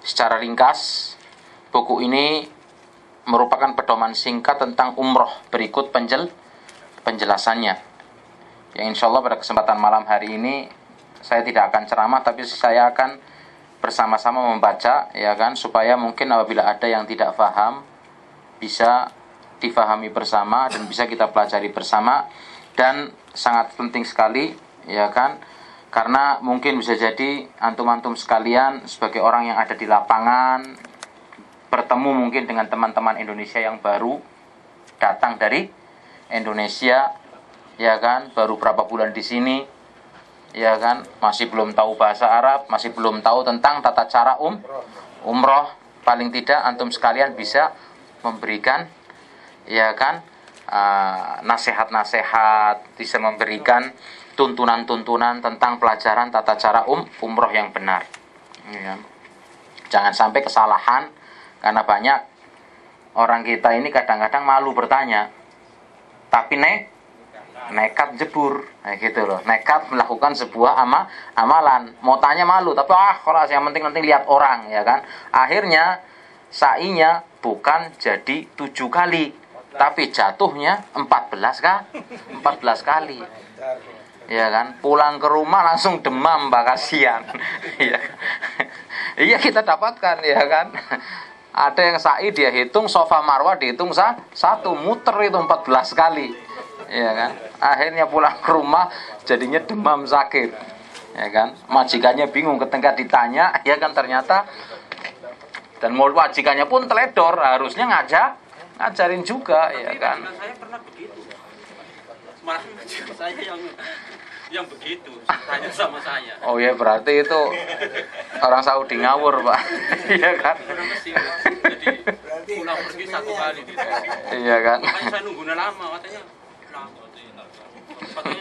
secara ringkas, buku ini merupakan pedoman singkat tentang umroh. Berikut penjelasannya. Ya, insya Allah pada kesempatan malam hari ini saya tidak akan ceramah, tapi saya akan bersama-sama membaca, ya kan, supaya mungkin apabila ada yang tidak paham bisa difahami bersama dan bisa kita pelajari bersama. Dan sangat penting sekali, ya kan, karena mungkin bisa jadi antum-antum sekalian sebagai orang yang ada di lapangan bertemu mungkin dengan teman-teman Indonesia yang baru datang dari Indonesia, ya kan, baru berapa bulan di sini, ya kan, masih belum tahu bahasa Arab, masih belum tahu tentang tata cara umroh. Paling tidak antum sekalian bisa memberikan, ya kan, nasihat-nasihat, bisa memberikan tuntunan-tuntunan tentang pelajaran tata cara umroh yang benar, ya. Jangan sampai kesalahan, karena banyak orang kita ini kadang-kadang malu bertanya, tapi nekat jebur, gitu loh. Nekat melakukan sebuah amalan, mau tanya malu, tapi kalau yang penting lihat orang, ya kan. Akhirnya sa'inya bukan jadi 7 kali, tapi jatuhnya 14 kali. Ya kan, pulang ke rumah langsung demam, kasihan. Iya, kita dapatkan, ya kan. Ada yang sa'i dia hitung, Safa Marwah dihitung satu, muter itu 14 kali. Ya kan, akhirnya pulang ke rumah jadinya demam, sakit. Ya kan, majikannya bingung ketika ditanya, ya kan, ternyata, dan majikannya pun teledor, harusnya ngajarin juga, ya kan. Saya pernah begitu. Malah saya yang begitu tanya sama saya. Oh ya, berarti itu orang Saudi ngawur, Pak. Iya kan? Jadi pulang pergi 1 kali gitu. Iya kan? Makanya saya nunggunya lama, katanya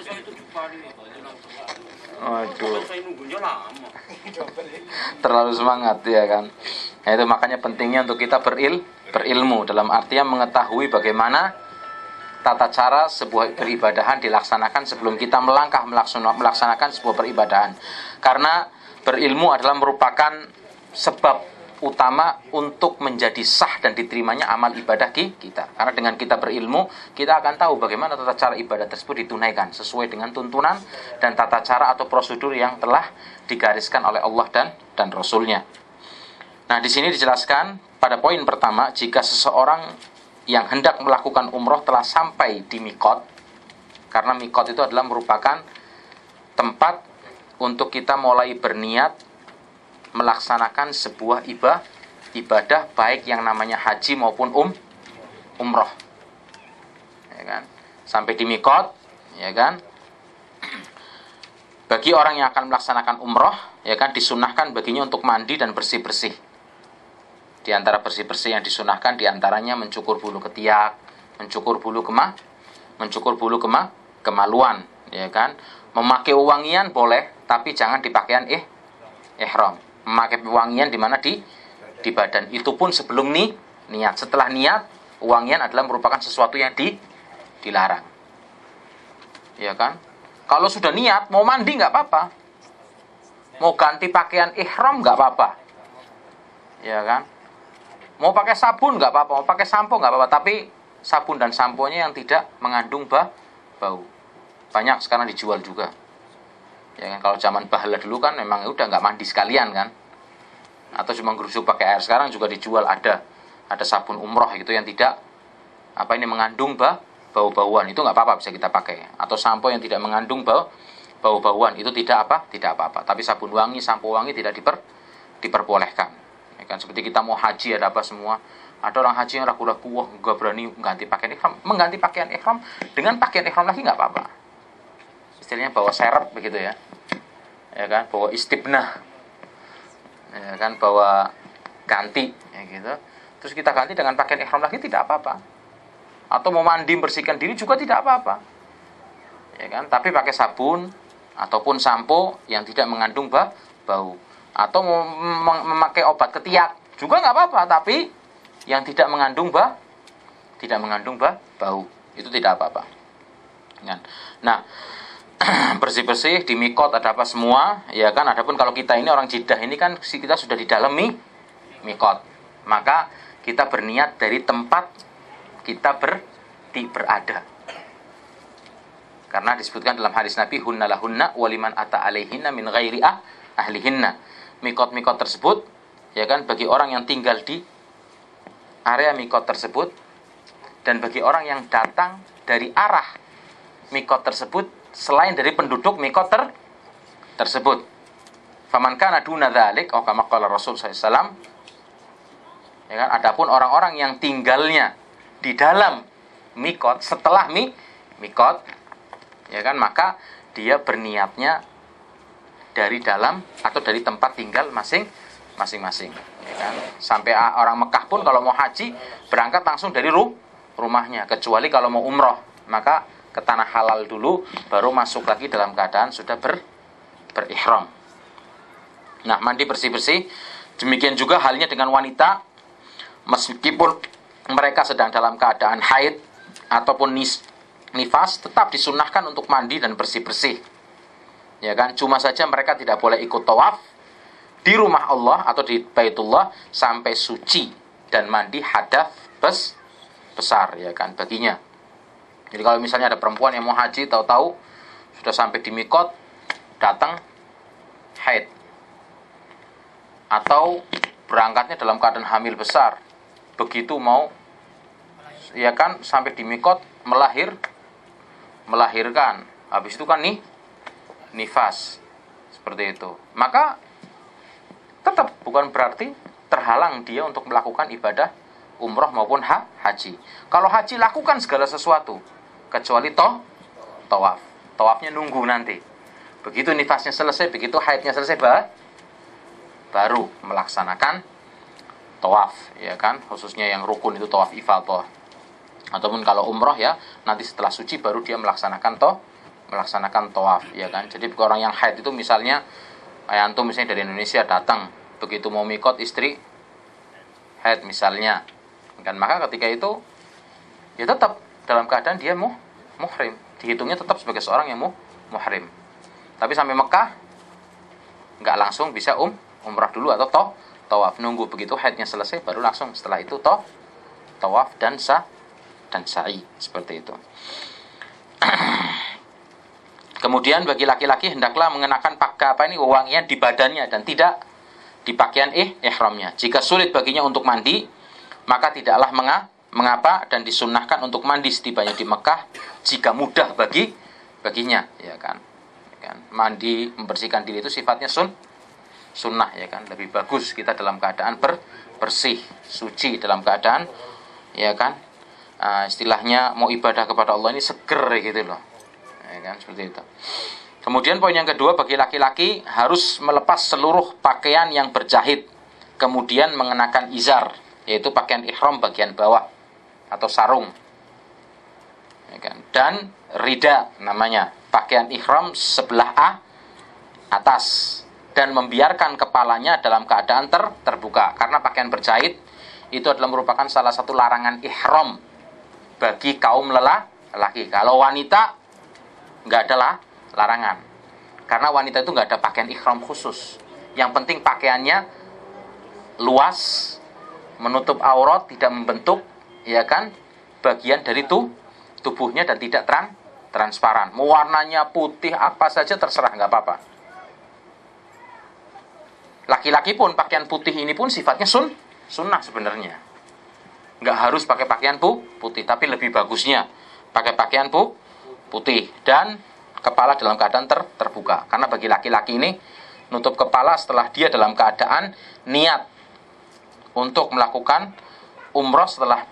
saya 7 kali. Waduh, Saya nunggunya lama. terlalu semangat, ya kan? Nah, itu makanya pentingnya untuk kita berilmu, dalam artian mengetahui bagaimana tata cara sebuah peribadahan dilaksanakan sebelum kita melaksanakan sebuah peribadahan. Karena berilmu adalah merupakan sebab utama untuk menjadi sah dan diterimanya amal ibadah kita. Karena dengan kita berilmu, kita akan tahu bagaimana tata cara ibadah tersebut ditunaikan sesuai dengan tuntunan dan tata cara atau prosedur yang telah digariskan oleh Allah dan Rasul-Nya. Nah, di sini dijelaskan pada poin pertama, jika seseorang yang hendak melakukan umroh telah sampai di mikot, karena mikot itu adalah merupakan tempat untuk kita mulai berniat melaksanakan sebuah ibadah, baik yang namanya haji maupun umroh, ya kan. Sampai di mikot, ya kan, bagi orang yang akan melaksanakan umroh, ya kan, disunahkan baginya untuk mandi dan bersih-bersih. Di antara bersih-bersih yang disunahkan diantaranya mencukur bulu ketiak, mencukur bulu kemaluan, ya kan. Memakai wewangian boleh, tapi jangan di pakaian ihram. Memakai wewangian di mana, di badan. Itu pun sebelum niat. Setelah niat, wewangian adalah merupakan sesuatu yang dilarang. Ya kan? Kalau sudah niat, mau mandi nggak apa-apa. Mau ganti pakaian ihram nggak apa-apa. Ya kan? Mau pakai sabun nggak apa-apa, mau pakai sampo nggak apa-apa, tapi sabun dan samponya yang tidak mengandung bau. Banyak sekarang dijual juga. Ya kan, kalau zaman bahala dulu kan memang udah nggak mandi sekalian kan, atau cuma gerusuk pakai air. Sekarang juga dijual ada sabun umroh itu yang tidak mengandung bau-bauan, itu nggak apa-apa, bisa kita pakai. Atau sampo yang tidak mengandung bau-bauan, itu tidak apa-apa. Tapi sabun wangi, sampo wangi tidak diperbolehkan. Ya kan, seperti kita mau haji ada apa semua. Ada orang haji yang ragu-ragu, wah nggak berani mengganti pakaian ihram. Mengganti pakaian ihram dengan pakaian ihram lagi nggak apa-apa. Istilahnya bawa serep begitu ya. Ya kan, bawa istibnah. Ya kan, bawa ganti, ya gitu. Terus kita ganti dengan pakaian ihram lagi tidak apa-apa. Atau mau mandi bersihkan diri juga tidak apa-apa. Ya kan, tapi pakai sabun ataupun sampo yang tidak mengandung bau. Atau memakai obat ketiak juga nggak apa-apa, tapi yang tidak mengandung bau itu tidak apa-apa. Nah, bersih-bersih di mikot ada apa semua, ya kan. Adapun kalau kita ini orang Jeddah ini kan kita sudah di dalam mikot. Maka kita berniat dari tempat kita berada. Karena disebutkan dalam hadis Nabi, hunna lahunna waliman ata alaihinna min ghairi ahlihinna. Mikot-mikot tersebut, ya kan, bagi orang yang tinggal di area mikot tersebut, dan bagi orang yang datang dari arah mikot tersebut selain dari penduduk mikot tersebut. Faman kana duna dzalik, atau kama qala Rasul sallallahu alaihi wasallam, ya kan, adapun orang-orang yang tinggalnya di dalam mikot setelah mikot, ya kan, maka dia berniatnya dari dalam atau dari tempat tinggal masing-masing, ya kan. Sampai orang Mekah pun kalau mau haji berangkat langsung dari rumahnya, kecuali kalau mau umroh maka ke tanah halal dulu baru masuk lagi dalam keadaan sudah berihram. Nah, mandi bersih-bersih. Demikian juga halnya dengan wanita, meskipun mereka sedang dalam keadaan haid ataupun nifas, tetap disunahkan untuk mandi dan bersih-bersih, ya kan. Cuma saja mereka tidak boleh ikut tawaf di rumah Allah atau di Baitullah sampai suci dan mandi hadas besar, ya kan, baginya. Jadi kalau misalnya ada perempuan yang mau haji, tahu-tahu sudah sampai di mikot datang haid, atau berangkatnya dalam keadaan hamil besar, begitu mau, ya kan, sampai di mikot melahirkan, habis itu kan nifas, seperti itu, maka tetap bukan berarti terhalang dia untuk melakukan ibadah umroh maupun haji. Kalau haji lakukan segala sesuatu kecuali tawaf. Tawafnya nunggu nanti. Begitu nifasnya selesai, begitu haidnya selesai, baru melaksanakan tawaf, ya kan. Khususnya yang rukun itu tawaf ifadah. Ataupun kalau umroh, ya, nanti setelah suci baru dia melaksanakan tawaf, ya kan. Jadi orang yang haid itu misalnya antum misalnya dari Indonesia datang, begitu mau mikot istri haid misalnya, kan, maka ketika itu ya tetap dalam keadaan dia muhrim, dihitungnya tetap sebagai seorang yang muhrim. Tapi sampai Mekah nggak langsung bisa umrah dulu atau tawaf, nunggu begitu haidnya selesai baru langsung setelah itu tawaf dan sa'i, seperti itu. Kemudian bagi laki-laki hendaklah mengenakan wewangian di badannya dan tidak di pakaian ihramnya. Jika sulit baginya untuk mandi, maka tidaklah mengapa, dan disunnahkan untuk mandi setibanya di Mekah jika mudah baginya, ya kan. Mandi, membersihkan diri itu sifatnya sunnah, ya kan. Lebih bagus kita dalam keadaan bersih, suci, dalam keadaan, ya kan, istilahnya mau ibadah kepada Allah ini seger gitu loh, ya kan, seperti itu. Kemudian poin yang kedua, bagi laki-laki harus melepas seluruh pakaian yang berjahit, kemudian mengenakan izar, yaitu pakaian ihram bagian bawah atau sarung, ya kan? Dan rida namanya, pakaian ihram sebelah atas, dan membiarkan kepalanya dalam keadaan terbuka, karena pakaian berjahit itu adalah merupakan salah satu larangan ihram bagi kaum lelaki. Kalau wanita nggak ada larangan, karena wanita itu nggak ada pakaian ihram khusus. Yang penting pakaiannya luas, menutup aurat, tidak membentuk, ya kan, bagian dari tubuhnya, dan tidak transparan. Mau warnanya putih apa saja terserah, nggak apa-apa. Laki-laki pun pakaian putih ini pun sifatnya sunnah sebenarnya. Nggak harus pakai pakaian putih, tapi lebih bagusnya pakai pakaian putih dan kepala dalam keadaan terbuka. Karena bagi laki-laki ini, nutup kepala setelah dia dalam keadaan niat untuk melakukan umroh setelah